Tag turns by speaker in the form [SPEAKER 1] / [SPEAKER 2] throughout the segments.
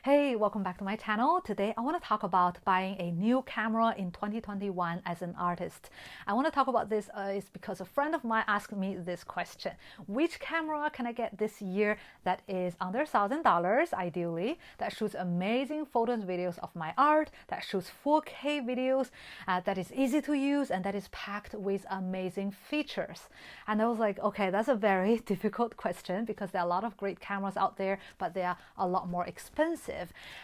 [SPEAKER 1] Hey, welcome back to my channel. Today I want to talk about buying a new camera in 2021 as an artist. I want to talk about this is because a friend of mine asked me this question. Which camera can I get this year that is under $1,000 ideally, that shoots amazing photos and videos of my art, that shoots 4K videos, that is easy to use, and that is packed with amazing features? And I was like, okay, that's a very difficult question because there are a lot of great cameras out there, but they are a lot more expensive.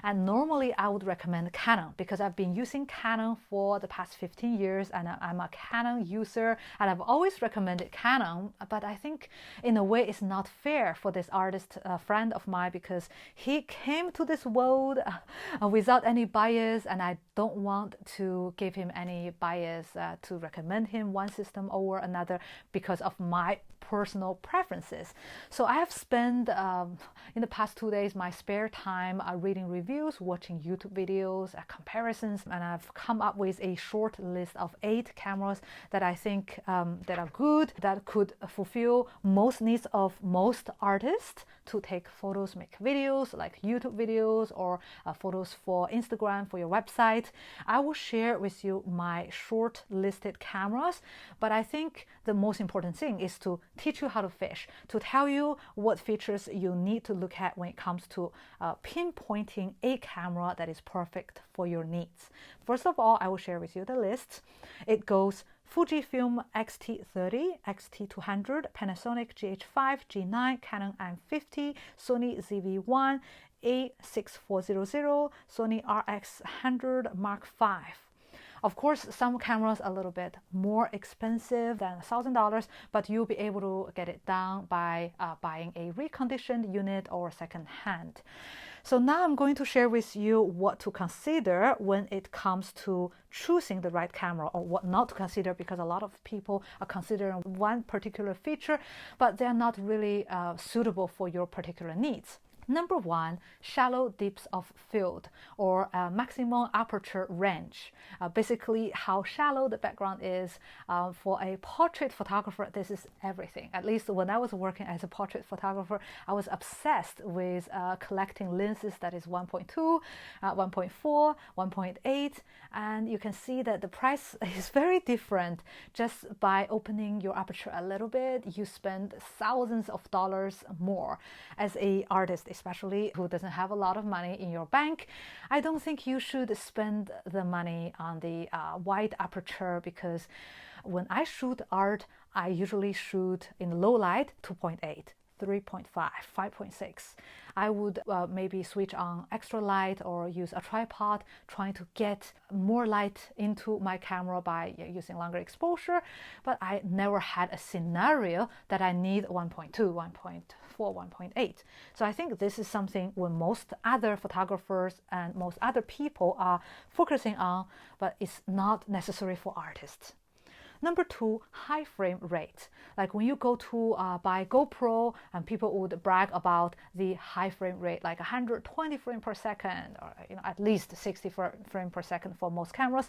[SPEAKER 1] And normally I would recommend Canon because I've been using Canon for the past 15 years and I'm a Canon user and I've always recommended Canon. But I think in a way it's not fair for this artist friend of mine because he came to this world without any bias, and I don't want to give him any bias to recommend him one system over another because of my personal preferences. So I have spent in the past 2 days my spare time reading reviews, watching YouTube videos, comparisons, and I've come up with a short list of 8 cameras that I think that are good, that could fulfill most needs of most artists to take photos, make videos like YouTube videos or photos for Instagram, for your website. I will share with you my short listed cameras, but I think the most important thing is to teach you how to fish, to tell you what features you need to look at when it comes to pinpointing a camera that is perfect for your needs. First of all, I will share with you the list. It goes Fujifilm X-T30, X-T200, Panasonic GH5, G9, Canon M50, Sony ZV-1, A6400, Sony RX100 Mark V. Of course, some cameras are a little bit more expensive than $1,000, but you'll be able to get it done by buying a reconditioned unit or second-hand. So now I'm going to share with you what to consider when it comes to choosing the right camera, or what not to consider, because a lot of people are considering one particular feature, but they're not really suitable for your particular needs. Number 1, shallow depths of field or maximum aperture range. Basically, how shallow the background is. For a portrait photographer, this is everything. At least when I was working as a portrait photographer, I was obsessed with collecting lenses that is 1.2, 1.4, 1.8, and you can see that the price is very different. Just by opening your aperture a little bit, you spend thousands of dollars more. As an artist, especially who doesn't have a lot of money in your bank, I don't think you should spend the money on the wide aperture, because when I shoot art, I usually shoot in low light 2.8, 3.5, 5.6. I would maybe switch on extra light or use a tripod, trying to get more light into my camera by using longer exposure, but I never had a scenario that I need 1.2, 1.4, 1.8. So I think this is something when most other photographers and most other people are focusing on, but it's not necessary for artists. Number 2, high frame rate. Like when you go to buy GoPro, and people would brag about the high frame rate, like 120 frames per second, or at least 60 frames per second for most cameras.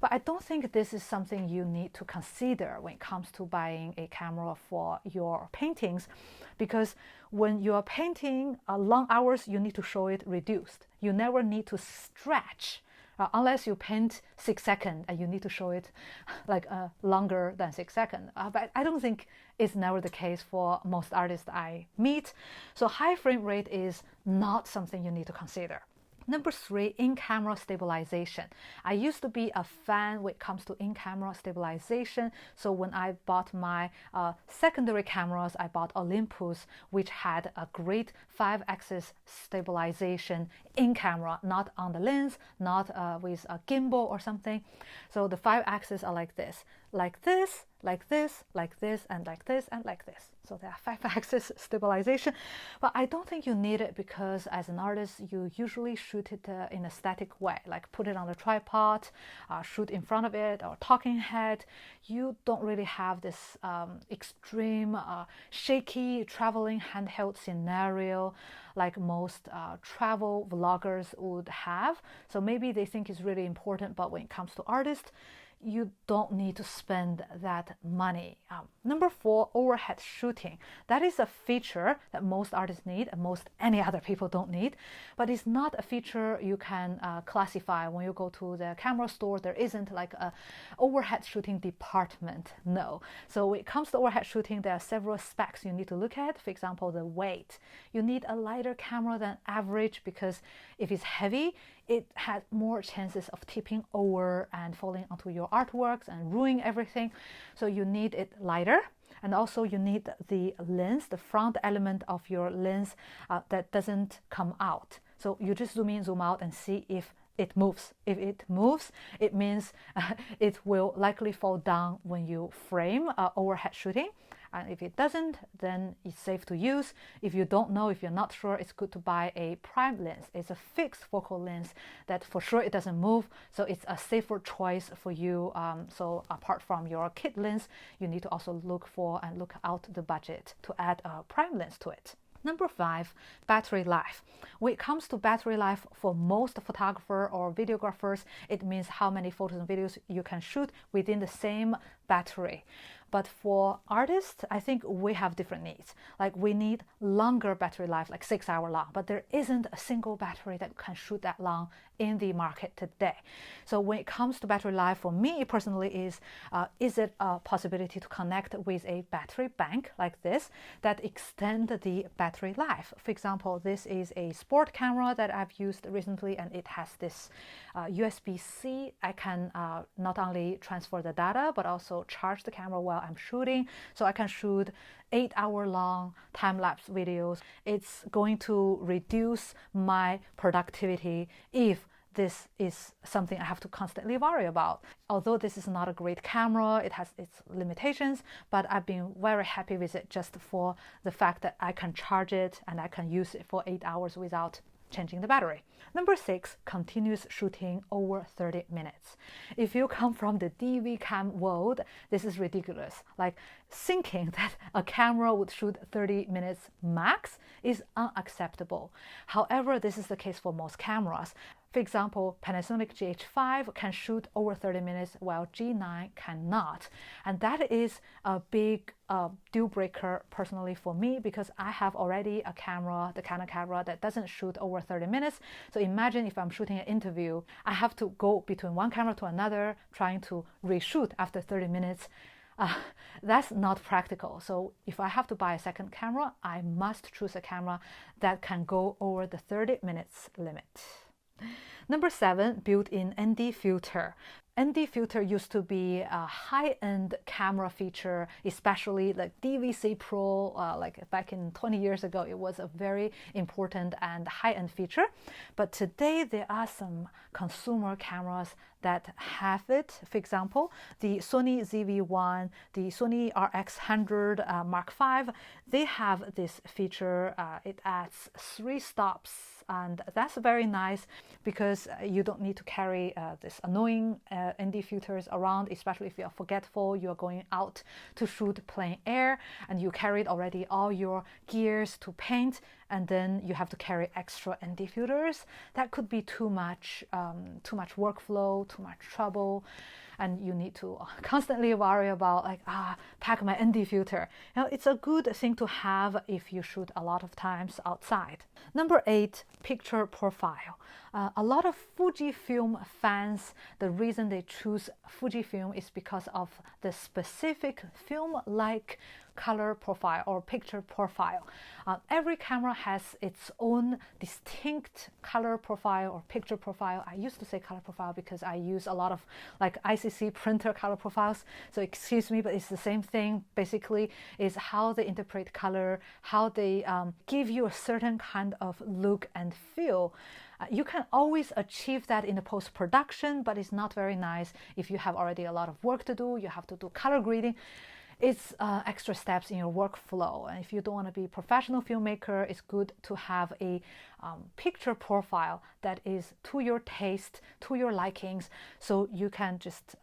[SPEAKER 1] But I don't think this is something you need to consider when it comes to buying a camera for your paintings, because when you are painting long hours, you need to show it reduced. You never need to stretch. Unless you paint 6 seconds and you need to show it like longer than 6 seconds. But I don't think it's never the case for most artists I meet. So high frame rate is not something you need to consider. Number 3, in-camera stabilization. I used to be a fan when it comes to in-camera stabilization. So when I bought my secondary cameras, I bought Olympus, which had a great 5-axis stabilization in camera, not on the lens, not with a gimbal or something. So the 5 axes are like this, like this, like this, like this, and like this, and like this. So there are 5-axis stabilization, but I don't think you need it because as an artist, you usually shoot it in a static way, like put it on the tripod, shoot in front of it, or talking head. You don't really have this extreme, shaky traveling handheld scenario like most travel vloggers would have. So maybe they think it's really important, but when it comes to artists, you don't need to spend that money. Number 4, overhead shooting. That is a feature that most artists need and most any other people don't need, but it's not a feature you can classify when you go to the camera store. There isn't like a overhead shooting department. No. So when it comes to overhead shooting, there are several specs you need to look at. For example, the weight. You need a lighter camera than average because if it's heavy, it has more chances of tipping over and falling onto your artworks and ruining everything. So you need it lighter. And also you need the lens, the front element of your lens that doesn't come out. So you just zoom in, zoom out and see if it moves. If it moves, it means it will likely fall down when you frame overhead shooting. And if it doesn't, then it's safe to use. If you don't know, if you're not sure, it's good to buy a prime lens. It's a fixed focal lens that for sure it doesn't move. So it's a safer choice for you. So apart from your kit lens, you need to also look out the budget to add a prime lens to it. Number 5, battery life. When it comes to battery life, for most photographers or videographers, it means how many photos and videos you can shoot within the same battery. But for artists, I think we have different needs. Like we need longer battery life, like 6 hours long, but there isn't a single battery that can shoot that long in the market today. So when it comes to battery life, for me personally is it a possibility to connect with a battery bank like this that extend the battery life? For example, this is a sport camera that I've used recently, and it has this USB-C. I can not only transfer the data, but also charge the camera while I'm shooting. So I can shoot 8-hour-long time-lapse videos. It's going to reduce my productivity if this is something I have to constantly worry about. Although this is not a great camera, it has its limitations, but I've been very happy with it just for the fact that I can charge it and I can use it for 8 hours without changing the battery. Number 6, continuous shooting over 30 minutes. If you come from the DV cam world, this is ridiculous. Like thinking that a camera would shoot 30 minutes max is unacceptable. However, this is the case for most cameras. For example, Panasonic GH5 can shoot over 30 minutes while G9 cannot. And that is a big deal breaker personally for me because I have already a camera, the Canon camera, that doesn't shoot over 30 minutes. So imagine if I'm shooting an interview, I have to go between one camera to another trying to reshoot after 30 minutes. That's not practical. So if I have to buy a second camera, I must choose a camera that can go over the 30 minutes limit. Number 7, built-in ND filter. ND filter used to be a high-end camera feature, especially like DVC Pro, like back in 20 years ago, it was a very important and high-end feature. But today there are some consumer cameras that have it. For example, the Sony ZV-1, the Sony RX100 Mark V, they have this feature. It adds 3 stops, and that's very nice because you don't need to carry this annoying ND filters around, especially if you're forgetful, you're going out to shoot plein air and you carried already all your gears to paint, and then you have to carry extra ND filters. That could be too much workflow, too much trouble, and you need to constantly worry about like, pack my ND filter. You know, it's a good thing to have if you shoot a lot of times outside. Number 8, picture profile. A lot of Fujifilm fans, the reason they choose Fujifilm is because of the specific film-like color profile or picture profile. Every camera has its own distinct color profile or picture profile. I used to say color profile because I use a lot of like ICC printer color profiles. So excuse me, but it's the same thing. Basically, is how they interpret color, how they give you a certain kind of look and feel. You can always achieve that in the post-production, but it's not very nice if you have already a lot of work to do. You have to do color grading. It's extra steps in your workflow. And if you don't want to be a professional filmmaker, it's good to have a picture profile that is to your taste, to your likings, so you can just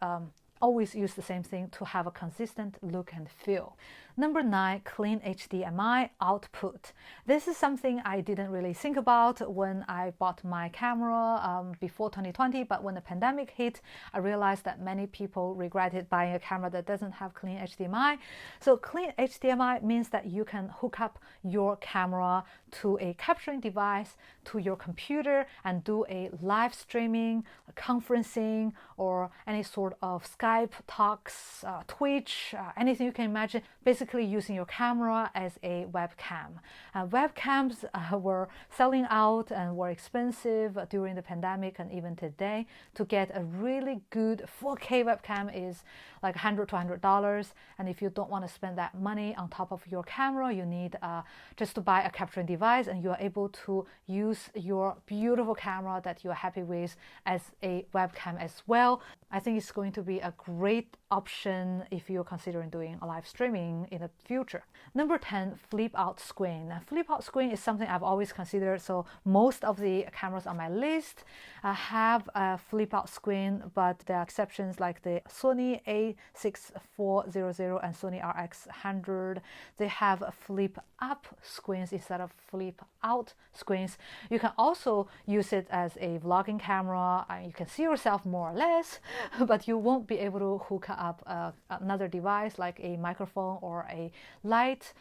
[SPEAKER 1] always use the same thing to have a consistent look and feel. Number 9, clean HDMI output. This is something I didn't really think about when I bought my camera before 2020, but when the pandemic hit, I realized that many people regretted buying a camera that doesn't have clean HDMI. So clean HDMI means that you can hook up your camera to a capturing device, to your computer, and do a live streaming, conferencing, or any sort of Skype talks, Twitch, anything you can imagine, basically using your camera as a webcam. Webcams were selling out and were expensive during the pandemic and even today. To get a really good 4K webcam is like $100 to $200, and if you don't want to spend that money on top of your camera, you need just to buy a capturing device, and you are able to use your beautiful camera that you're happy with as a webcam as well. I think it's going to be a great option if you're considering doing a live streaming in the future. Number 10, flip out screen. Flip out screen is something I've always considered, so most of the cameras on my list have a flip out screen, but there are exceptions like the Sony A6400 and Sony RX100. They have flip up screens instead of flip out screens. You can also use it as a vlogging camera. You can see yourself more or less, but you won't be able to hook up another device like a microphone or a light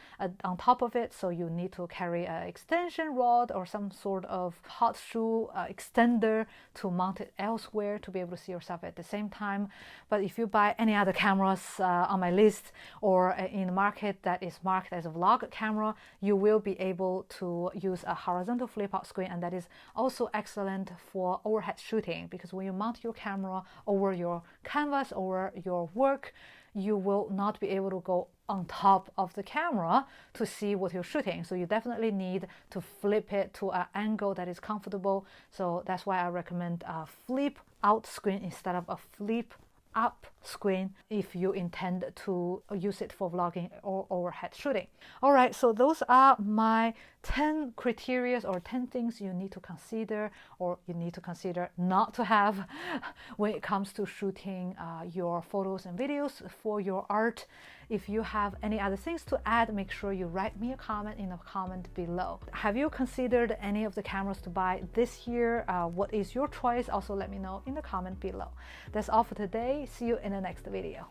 [SPEAKER 1] on top of it, so you need to carry an extension rod or some sort of hot shoe extender to mount it elsewhere to be able to see yourself at the same time. But if you buy any other cameras on my list or in the market that is marked as a vlog camera, you will be able to use a horizontal flip out screen, and that is also excellent for overhead shooting, because when you mount your camera over your canvas or your work, you will not be able to go on top of the camera to see what you're shooting. So you definitely need to flip it to an angle that is comfortable. So that's why I recommend a flip out screen instead of a flip up screen if you intend to use it for vlogging or overhead shooting. All right, so those are my 10 criteria or 10 things you need to consider, or you need to consider not to have when it comes to shooting your photos and videos for your art. If you have any other things to add, make sure you write me a comment in the comment below. Have you considered any of the cameras to buy this year? What is your choice? Also let me know in the comment below. That's all for today. See you in the next video.